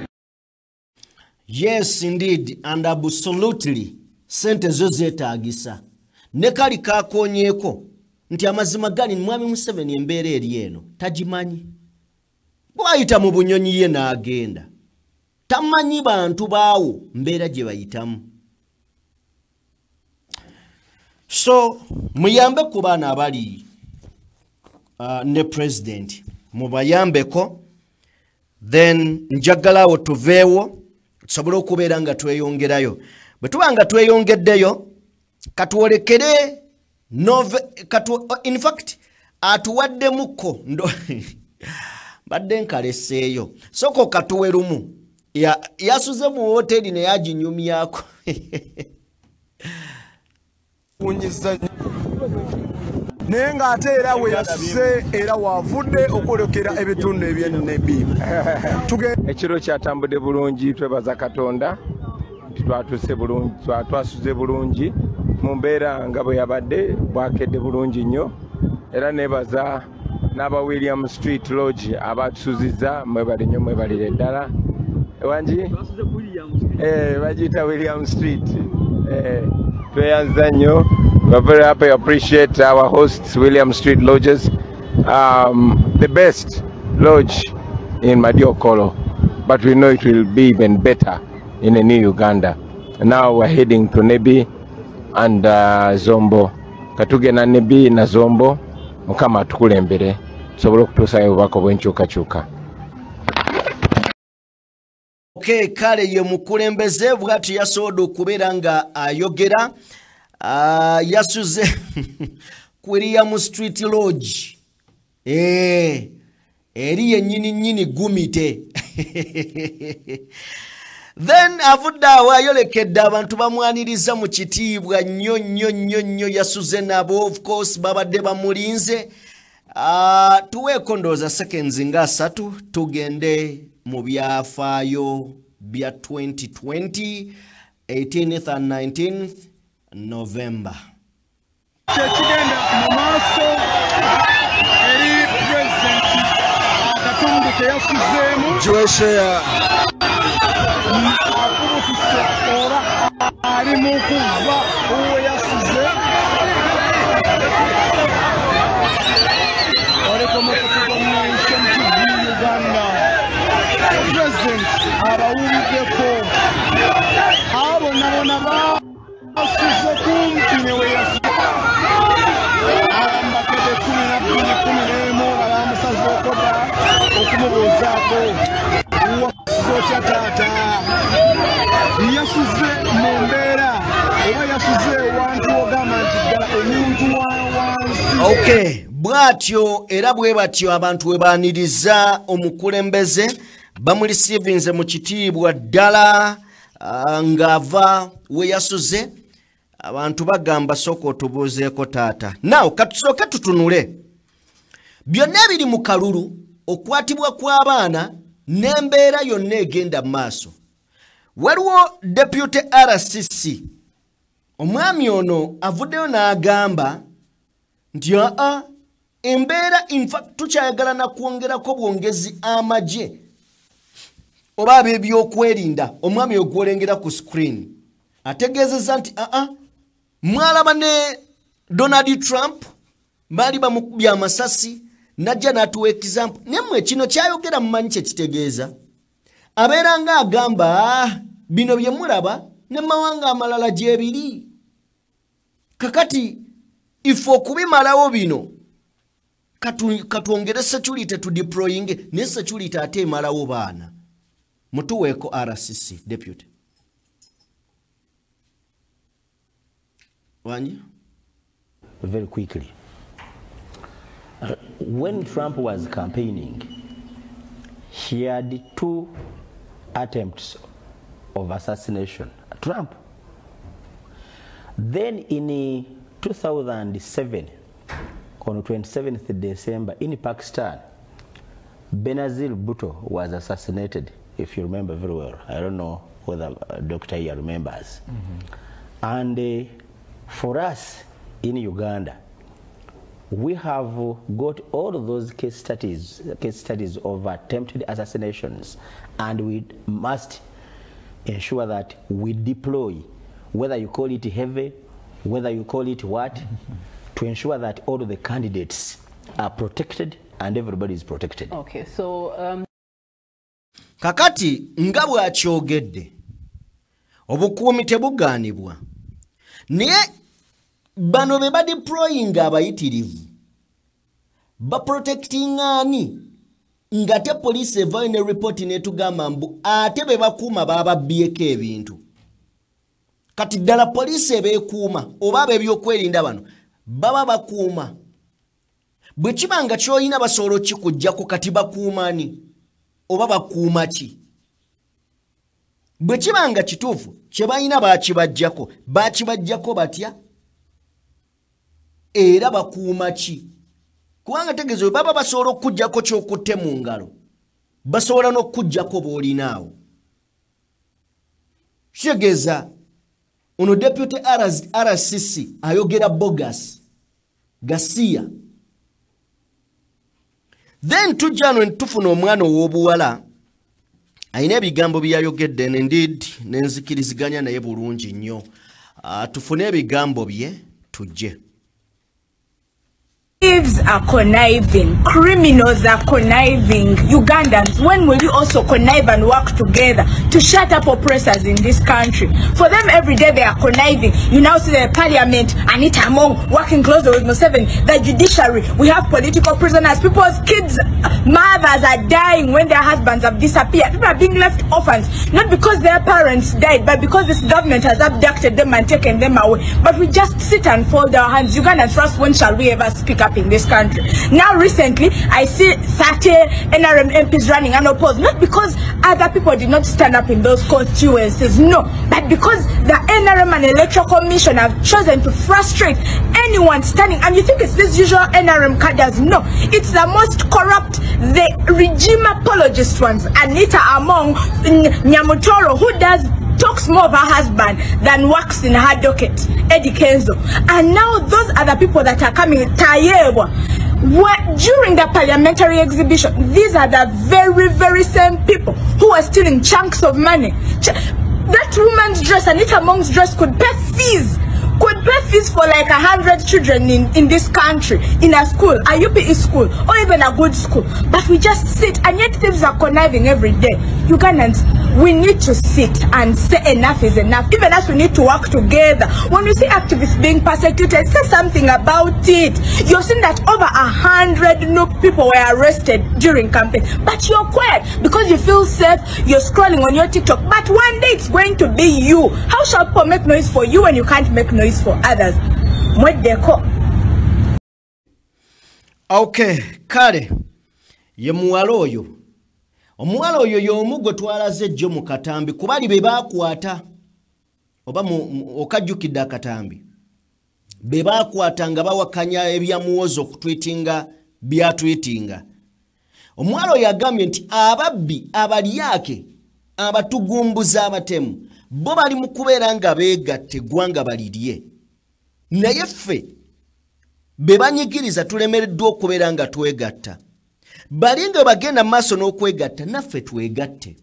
Yes, indeed, and absolutely. Sente zo zeetaagisa. Ne kali kakonyeeko nti amazima gali mwami Museveni embeera eri eno tagimanyi. Bwayita mu bunyonyi ye n'agenda. Tamanyi bantu baawo mbeera gye bayitamu. So, muyambe ku baana abali ne president. Mubayambeko. Then njagalaawo tuveewo. Tusobole okubeera nga tweyongerayo. Bwe tuba nga tweyongeddeyo, katwolekere in fact, atuwaddemuko badde nkaleseeyo. Soko katuwerumu. Yasuze mu hoteli ne yaginyumyako. naye ng'ate era we yasuze era waavudde okwolekera ebitundu eby'ennebi. Ekiro kyatambudde bulungi, twebaza Katonda. Twatuse bulungi, twasuze bulungi mu mbeera nga bwe yabadde, bwakedde bulungi nnyo. Era nebaza n'aba William Street Lodge abatusuzizza, mwebale nnyo, mwebalire ddala. Ewangi? Bagiyita William Street. Tweyanza nnyo. We're very happy, appreciate our hosts, William Street Lodges. The best lodge in Madiokolo, but we know it will be even better in a new Uganda. Now we're heading to Nebi and Zombo. Katugena Nebi na Zombo, mukama tukulembere. Sobolo kutuusa obubaka bw'enkyukakyuka. Okay, kale ye mukulembeze bw'ati yasobola okubeera nga ayogera. Yasuze William Street Lodge. Eri yennyini gumite. Then avudde awo ayolekedde abantu bamwaniriza mu kitiibwa nnyo yasuze nabo, of course babadde bamulinze. Tuweeko ndowooza seconds nga 3 tugende mu byafaayo bya 2020 18th and 19th November. Kyekigenda mu maaso eri pulezidenti akatundu ke yasuzeemu Joshua akubutuse ora ali mu kuva uwo yasuze oliko mu kutugonyeesha mu Uganda. Pulezidenti abawuliddeko abo nabona basuze kumpi ne we yasuze abambakede 12 abamusaze okoda okumubuuzaako wasuze taata yasuze mu mbeera oba yasuze wantu ogamba nti ddala omuntu wansi. Okay, bwatyo era bwe batyo abantu we baaniriza omukulembeze bamulisievinze mu kitiibwa ddala ng'ava we yasuze. Abantu bagamba soko otubuuzeeko taata. Now katusooke tutunule byonna ebiri mu kalulu okwatibwa kw'abaana n'embeera yonna egenda mu maaso. Waliwo Deputy RCC omwami ono avuddeyo n'agamba nti embeera in fact tukyayagala na kwongerako bwongezi amagye oba ab'ebyokwerinda. Omwami ogwolengera ku screen ategeezezza nti mwalaba ne Donald Trump bali bamukubye amasasi najja n'atuwa example. Nemmwe kino kyayogera mumanyi kye kitegeeza. Abeera nga agamba bino bye mulaba ne mawanga amalala gyebiri. Kakati ifo okubimalawo bino katwongere security to deploying ne security ate emalawo baana. Mutuweeko RCC deputy. Wanyi? Very quickly. When Trump was campaigning, he had 2 attempts of assassination. Trump. Then in 2007, on 27th December, in Pakistan, Benazir Bhutto was assassinated, if you remember very well. I don't know whether Dr. Iya remembers. And for us in Uganda, we have got all of those case studies of attempted assassinations, and we must ensure that we deploy, whether you call it heavy, whether you call it what, to ensure that all of the candidates are protected and everybody is protected. Okay, so kakati nga bwakyogedde obukuumi tebugaanibwa naye bano be badeployinga abayitirivu baprotecting ani nga te poliisi evaayo ne ripooti n'etugamba mbu ate be bakuuma baababbyeko ebintu kati ddala poliisi ebeekuuma oba ab'ebyokwerinda bano baba bakuuma bwe kiba nga ky'olina basobola okikuggyako kati bakuumani oba bakuuma ki bwe kiba nga kituufu kye balina baakibaggyako batya era bakuuma ki kubanga tegeeza bwe baba basobola okukuggyako ky'okutte mu ngalo basobola n'okukuggyako b'olinaawo kitegeeza ono deputy RCC ayogera bogus Garcia. Then tujano ntufuna omwana ow'obuwala ayina ebigambo byayogedde and indeed nenzikiriziganya naye bulungi nnyo tufune ebigambo bye tujje. Thieves are conniving, criminals are conniving. Ugandans, when will you also connive and work together to shut up oppressors in this country? For them, every day they are conniving. You now see the parliament, Anita Among, working closer with Museveni, the judiciary. We have political prisoners. People's kids, mothers are dying when their husbands have disappeared. People are being left orphans, not because their parents died, but because this government has abducted them and taken them away. But we just sit and fold our hands. Ugandans, first, when shall we ever speak up in this country? Now recently I see 30 NRM MPs running unopposed, not because other people did not stand up in those constituencies, no, but because the NRM and Electoral Commission have chosen to frustrate anyone standing. And you think it's this usual NRM cadres? No, it's the most corrupt, the regime apologist ones. Anita Among, Nyamutoro, who talks more of her husband than works in her docket, Eddie Kenzo. And now those are the people that are coming. Tayewa, during the parliamentary exhibition, these are the very same people who are stealing chunks of money. That woman's dress, Anita Among's dress, could pay fees for like 100 children in this country, in a school, a UPE school, or even a good school. But we just sit, and yet thieves are conniving every day. Ugandans, we need to sit and say enough is enough. Even us, we need to work together. When you see activists being persecuted, say something about it. You've seen that over 100 Nook people were arrested during campaign, but you're quiet because you feel safe. You're scrolling on your TikTok, but one day it's going to be you. How shall people make noise for you when you can't make noise for others? Okay, kale ye muwala oyo. Omuwala oyo y'omu gwe twalaze ejjo mu katambi kubali be baakwata oba okajjukidde akatambi be baakwata nga bawakanya ebyamuwozo okutwitinga byatwitinga. Omuwala oyo agambye nti ababbi abalyake abatugumbuza abatemu bo bali mu kubeera nga beegatte eggwanga balirye naye ffe be banyigiriza tulemereddwa okubeera nga twegatta. Bali nga bagenda maaso n'okwegatta naffe twegatte.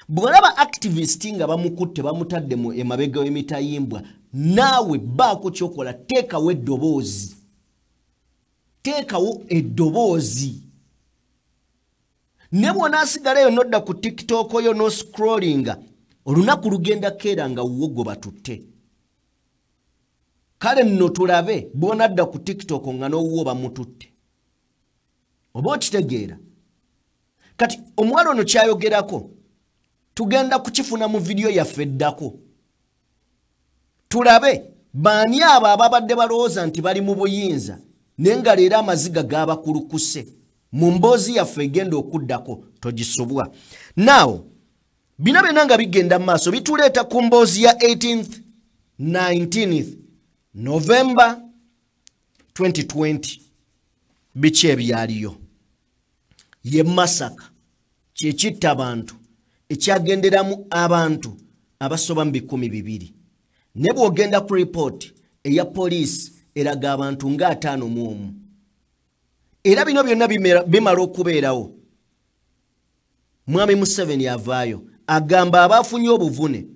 Bw'olaba activist nga bamukutte bamutadde mu emabega w'emitayimbwa, naawe baako ky'okola, teekawo eddoboozi. Teekawo eddoboozi. Ne bw'onaasigalayo n'odda ku TikTok oyo no scrollinga, olunaku lugenda keera nga wuwo batutte. Kale nno tulabe bw'onadda ku TikTok nga n'owuwo bamututte. Oba okitegeera. Kati omuwala ono kyayogerako tugenda kukifuna mu video yaffe eddako. Tulabe baani abo ababadde balowooza nti bali mu buyinza naye nga leero amaziga gaabakulukuse. Mu mboozi yaffe egenda okuddako togisobwa. Now bino byonna nga bigenda mu maaso bituleeta ku mboozi ya 18th 19th November 2020. Biki ebyaliyo? Ye Masaka kye kitta abantu ekyagenderamu abantu abasoba mu 200. Ne bw'ogenda ku report eya poliisi eraga abantu nga 51. Era bino byonna bimala okubeerawo. Mwami Museveni avaayo agamba abafunye obuvune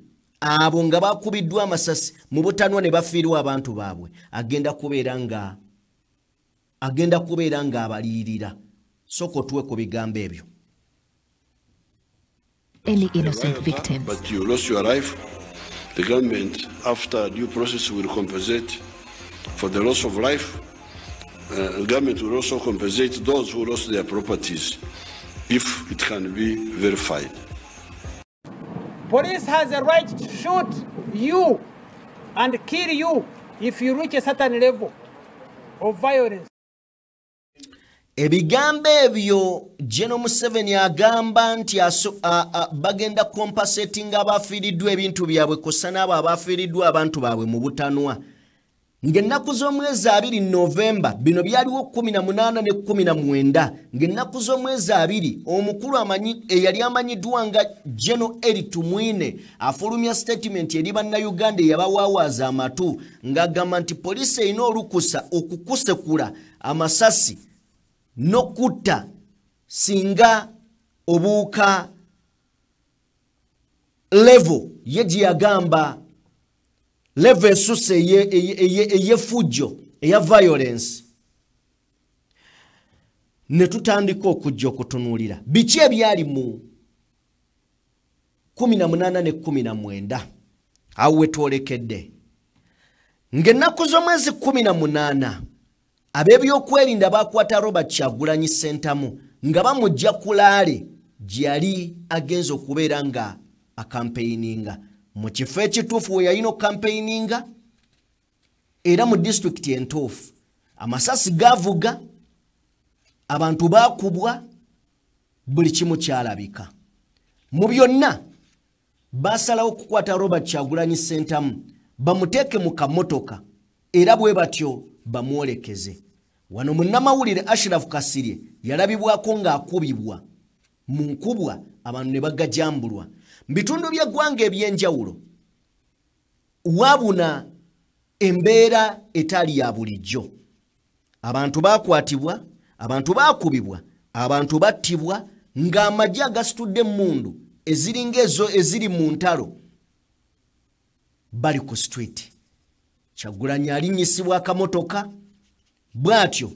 abo nga bakubiddwa amasasi mu butanwa ne bafiirwa abantu baabwe agenda kubeera nga abaliyirira soko tuwe ku bigambo ebyo. Any innocent victims. But you lost your life. The government, after due process, will compensate for the loss of life. The government will also compensate those who lost their properties, if it can be verified. Police has a right to shoot you and kill you if you reach a certain level of violence. Ebigambo ebyo General Museveni agamba nti bagenda compensating abafiiriddwa ebintu byabwe kosa n'abo abafiiriddwa abantu baabwe mu butanwa. Ng'ennaku z'omwezi 2 Novemba bino byaliwo 18 ne 19 ng'ennaku z'omwezi 2 omukulu eyali amanyiddwa nga General Eli Tumwine afulumya statement eri bannayuganda eyabawaawaza amatu ng'agamba nti poliisi erina olukusa okukusekula amasasi n'okutta singa obuuka level ye gye yagamba level esuse ey'effujjo eya violence. Ne tutandika okujja okutunuulira biki ebyali mu 18 ne 19 awo we twolekedde. Ng'ennaku z'omwezi 18 ab'ebyokwerinda bakwata Robert Kyagulanyi Ssentamu nga bamujja kulaale gye yali agenza okubeera nga akampeininga mu kifo ekituufu we yalina okampeininga era mu disitulikiti entuufu. Amasasi gaavuga, abantu baakubwa, buli kimu kyalabika. Mu byonna baasalawo okukwata Robert Kyagulanyi Ssentamu bamuteeke mu kamotoka era bwe batyo bamwolekeze. Wano munnamawulire Ashraf Kasirye yalabibwako ng'akubibwa mu nkubwa abantu ne bagajambulwa. Bitundu by'eggwanga eby'enjawulo wabuna embeera etali ya bulijjo. Abantu baakwatibwa, abantu baakubibwa, abantu battibwa ng'amagye agasitudde emmundu eziringa ezo eziri mu ntalo bali ku street. Kyagulanyi alinnyisibwa akamotoka bw'atyo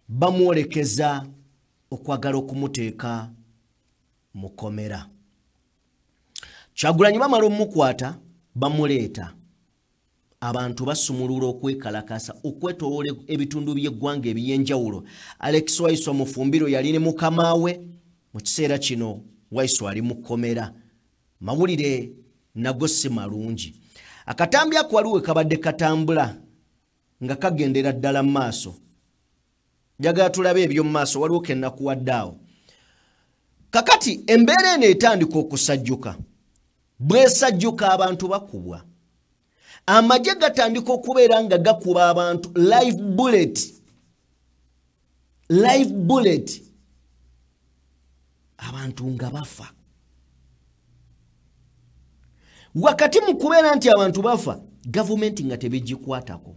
bamwolekeza okwagala okumuteeka mu komera. Kyagulanyi bamala omukwata bamuleeta. Abantu basumulula okwekalakasa okwetoloola ebitundu by'eggwanga eby'enjawulo. Alex Waiswa Mufumbiro yali ne mukama we mu kiseera kino Waiswa ali mu komera. Mawulire nago si malungi. Akatambi ako waliwo kabadde katambula nga kagendera ddala mu maaso. Njagala tulabe ebyo mu maaso waliwo kennakuwaddaawo. Kakati embeera eno etandika okusajjuka. Bwesajjuka abantu bakubwa. Amagye gatandika okubeera nga gakuba abantu live bullet. Abantu nga bafa. Wakati mu kubeera nti abantu bafa, gavumenti nga tebigikwatako.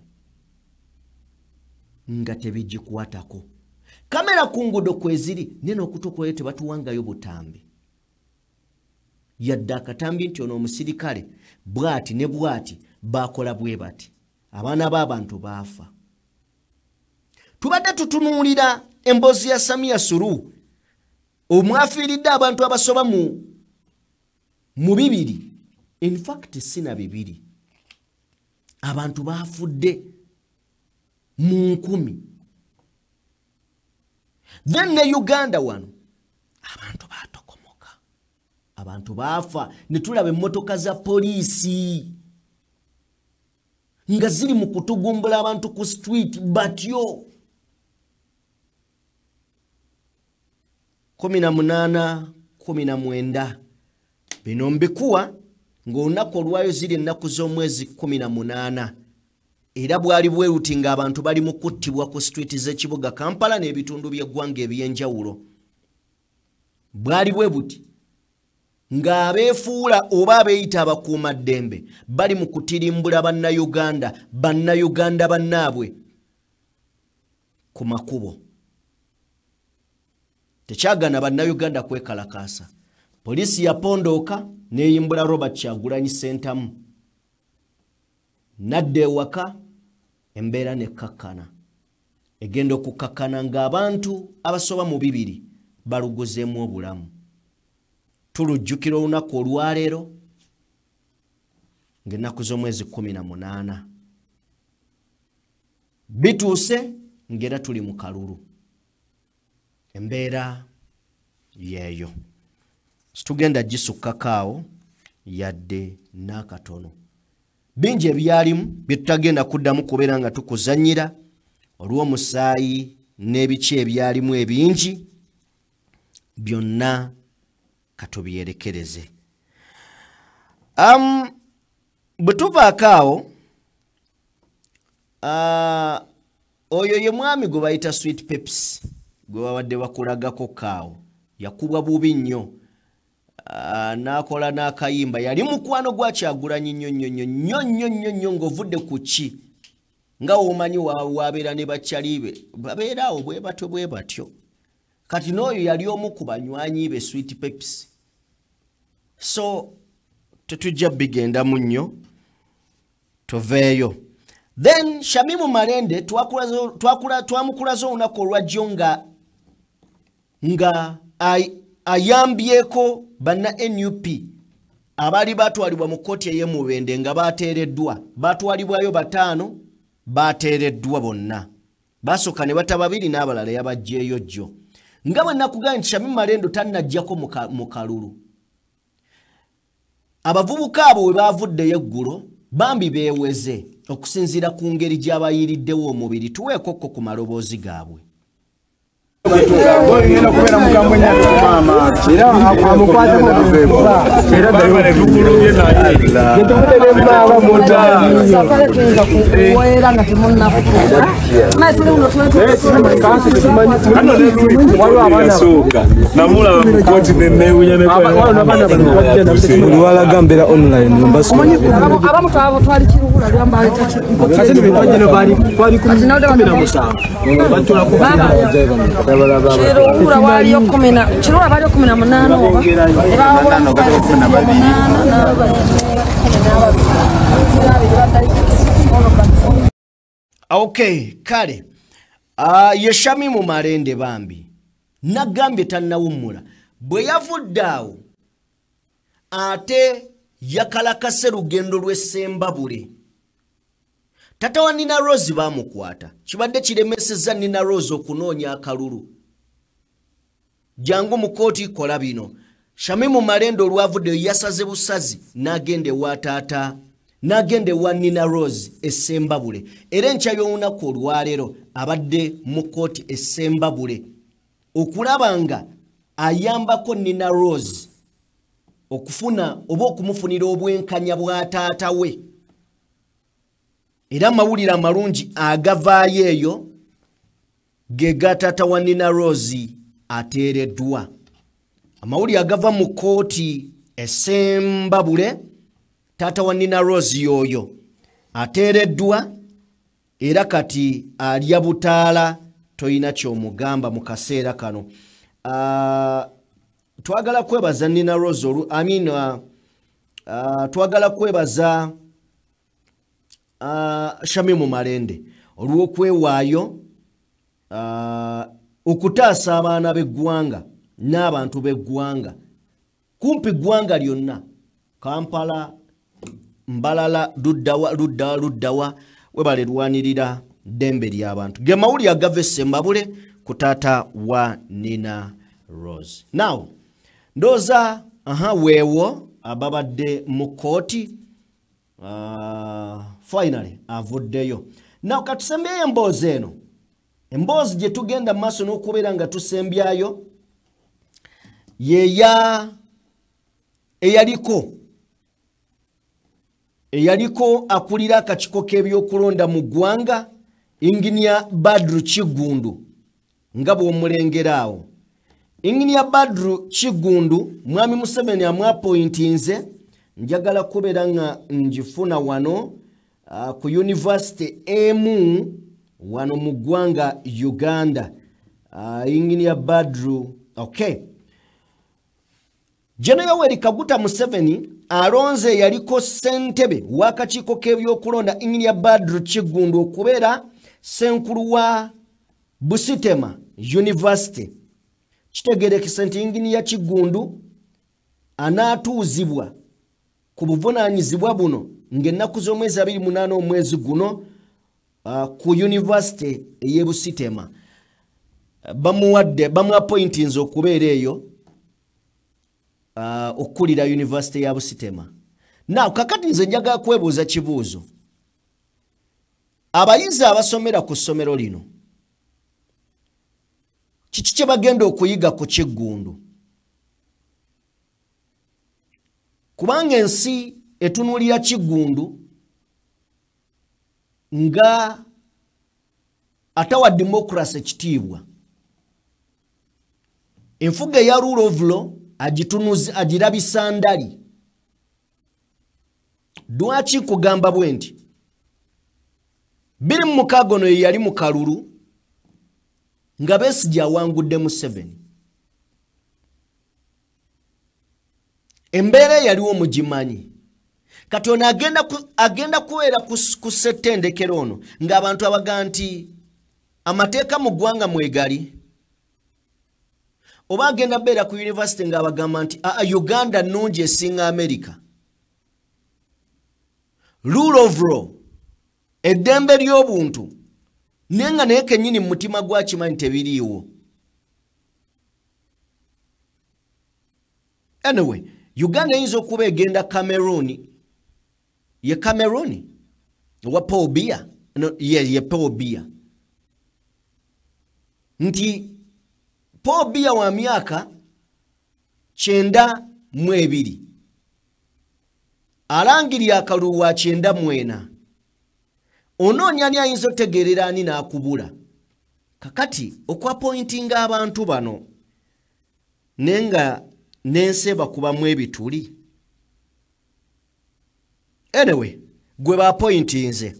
Kamera ku nguudo kweziri neno okutukoye tebatuwangayo butambi. Yadde akatambi nti ono omusirikale bwati ne bwati bakola bwe bati. Abaana b'abantu baafa. Tubadde tutunuulira emboozi ya Samia Suluhu omwafiiridde abantu abasoba mu 2. In fact sina 2. Abantu baafudde mu 10. Then ne Uganda wano abantu baatokomoka. Abantu baafa ne tulaba emmotoka za poliisi nga ziri mu kutugumbula abantu ku street batyo. 18, 19 bino mbikuwa ng'olunaku olwayo ziri ennaku z'omwezi 18 era bwali bweruti ng'abantu bali mu kuttibwa ku street z'ekibuga Kampala n'ebitundu by'eggwanga eby'enjawulo. Bwali bwe buti ng'abeefuula oba abeeyita abakuumaddembe bali mu kutirimbula bannayuganda bannaabwe ku makubo. Tekyagana bannayuganda kwekalakaasa. Polisi yapondoka neyimbula Robert Kyagulanyi Ssentamu. Nadde ewaka embeera nekkakkana. Egenda okukakkana ng'abantu abasoba mu 200 baluguzeemu obulamu. Tulujjukira olunaku olwaleero ng'ennaku z'omwezi 18. Bituuse ng'era tuli mu kalulu. Embeera yeeyo. Situgenda gisukkakaawo yadde n'akatono. Bingi ebyalimu bye tutagenda kuddamu kubeera nga tukuzannyira olw'omusaayi n'ebiki ebyalimu ebingi byonna katubyerekereze. Bwe tuvaako awo oyo ye mwami gwe bayita Sweet Pepsi gwe babadde bakulagako kaawo yakubwa bubi nnyo. N'akola n'akayimba yali mukwano gwa Kyagulanyi nnyo ng'ovudde ku ki nga womanyi wabeera ne bakyalibe babeeraawo bwe batyo. Kati n'oyo yali omu ku banywanyi be Sweet Pepsi. So tetujja bigendamu nnyo tuveeyo. Then Shamimu Marende twamukulazo olunaku olwajjo nga ayambyeko banna NUP abali batwalibwa mu kkooti ey'Emubende nga bateereddwa. Batwalibwayo 5 bateereddwa bonna. Basooka ne bata 2 n'abalala yabajjeeyo jjo. Nga bwe nakugamba nti Shamimu Marende tannajjako mu kalulu. Abavubuka abo we baavuddeyo eggulo bambi beeweze okusinziira ku ngeri gy'abayiriddewo omubiri. Tuweekokko ku maloboozi gaabwe. Chiro wali okumena chiro wali okumena munano oba Okay, kale ye Shamimu Marende bambi nagambye tannawummula bwe yavuddaawo ate yakalakase lugendo lw'Essembabule. Tata wa Nina Rose bamukwata. Kibadde kiremesezza Nina Rose okunoonya akalulu. Jangu mu kkooti kola bino. Shamimu Marende olwavudde yasaze busazi n'agende wa taata n'agende wa Nina Rose Essembabule. Era enkya y'olunaku olwaleero abadde mu kkooti Essembabule okulaba nga ayambako Nina Rose okufuna oba okumufunira obwenkanya bwa taata we. Era amawulire amalungi agavaayo eyo ge gatata wa Nina Rose ateereddwa. Amawulire agava mu kkooti Essembabule tata wa Nina Rose yoyo ateereddwa era kati alya butaala toyina ky'omugamba mu kaseera kano. Twagala kwebaza Nina Rose twagala kwebaza Shamimu Marende olw'okwewaayo okutaasa abaana b'eggwanga n'abantu b'eggwanga kumpi ggwanga lyonna Kampala, Mbalala, Luddawa we balirwanirira ddembe ly'abantu. Ge mawulire agava Essembabule ku taata wa Nina Rose. Now ndooza weewo ababadde mu kkooti finally avuddeyo. Now katusembeyo emboozi eno. Emboozi gye tugenda mu maaso n'okubeera nga tusembyayo yeya eyaliko akulira akakiko k'ebyokulonda mu ggwanga Engineer Badru Kigundu nga bw'omulengera awo. Engineer Badru Kigundu mwami Museveni amwapointinze njagala kubeera nga njifuna wano ku university emu wano mu ggwanga Uganda. Engineer Badru, okay. General Yoweri Kaguta Museveni alonze yaliko ssentebe w'akakiiko k'ebyokulonda Engineer Badru Kigundu okubeera ssenkulu wa Busitema University. Kitegeerekese nti Engineer Kigundu anaatuuzibwa ku buvunaanyizibwa buno ng'ennaku z'omwezi 28 omwezi guno ku University ey'e Busitema. Bamuappointinze okubeera eyo okulira University ya Busitema. Now kakati nze njagala kwebuuza kibuuzo. Abayizi abasomera ku ssomero lino kiki kye bagenda okuyiga ku Kigundu? Kubanga ensi etunuulira Kigundu nga atawa democracy ekitiibwa. Enfuga ya rule of law agirabisa ndali. Lwaki kugamba bwe nti 26 no yali mu kalulu nga Besigye awangudde Museveni. Embeera yaliwo mugimanyi. Kati ono agenda kubeera ku ssettendekero ono ng'abantu abaga nti amateeka mu ggwanga mwegali. Oba agenda beera ku university ng'abagamba nti Uganda nnungi esinga America. Rule of law, eddembe ly'obuntu, nenga naye kennyini mu mutima gwa kimanyi tebiriiwo. Anyway, Uganda eyinza okuba egenda Cameroon. Ye Cameroon? Wa Paul Biya? No, ye Paul Biya. Nti Paul Biya wa myaka 92. Alangiri akalulu wa 94. Onoonya ani ayinza otegeerera ani n'akubula. Kakati okwapointinga abantu bano nenga nense bakubamu ebituli. Anyway, gwe bapointinze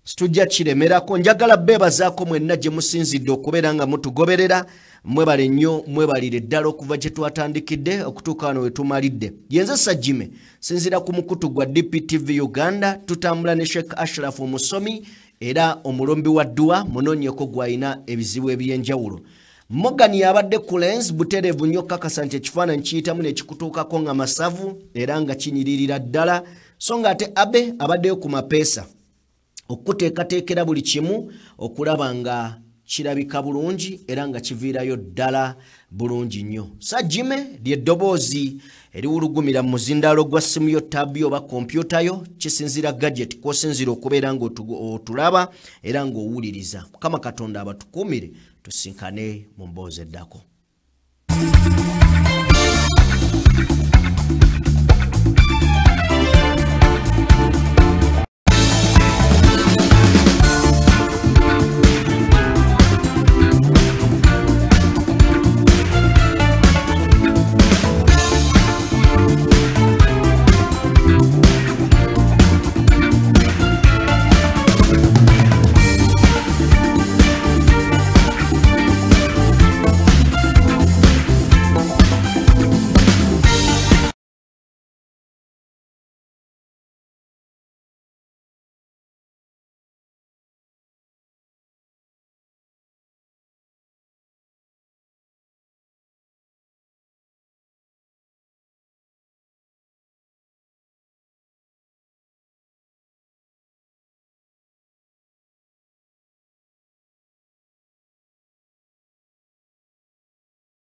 situjja kiremerako. Njagala beebazaako mwenna gye musinzidde okubeera nga mutugoberera. Mwebale nnyo, mwebalire ddala okuva gye twatandikidde okutuuka wano we tumalidde. Yenze Sajjime sinzira ku mukutu gwa DPTV Uganda. Tutambula ne Sheikh Ashraf omusomi era omulombi wa ddua munoonyeko gw'alina ebizibu eby'enjawulo. Morgan yabadde ku lens buterevu nnyo kakasa nti ekifaananyi kiyitamu nekikutuukako nga masavu era nga kinyiririra ddala. So nga ate Abe abaddeyo ku mapeesa okuteekateekera buli kimu okulaba nga kirabika bulungi era nga kiviirayo ddala bulungi nnyo. Sajjime ly'eddoboozi eriwulugumira mu muzindaalo gwa simu yo, tabbi oba kompyuta yo, kisinzira gadget kw'osinzira okubeera ng'otulaba era ng'owuliriza. Mukama Katonda abatukuumire, tusinkane mu mboozi eddako.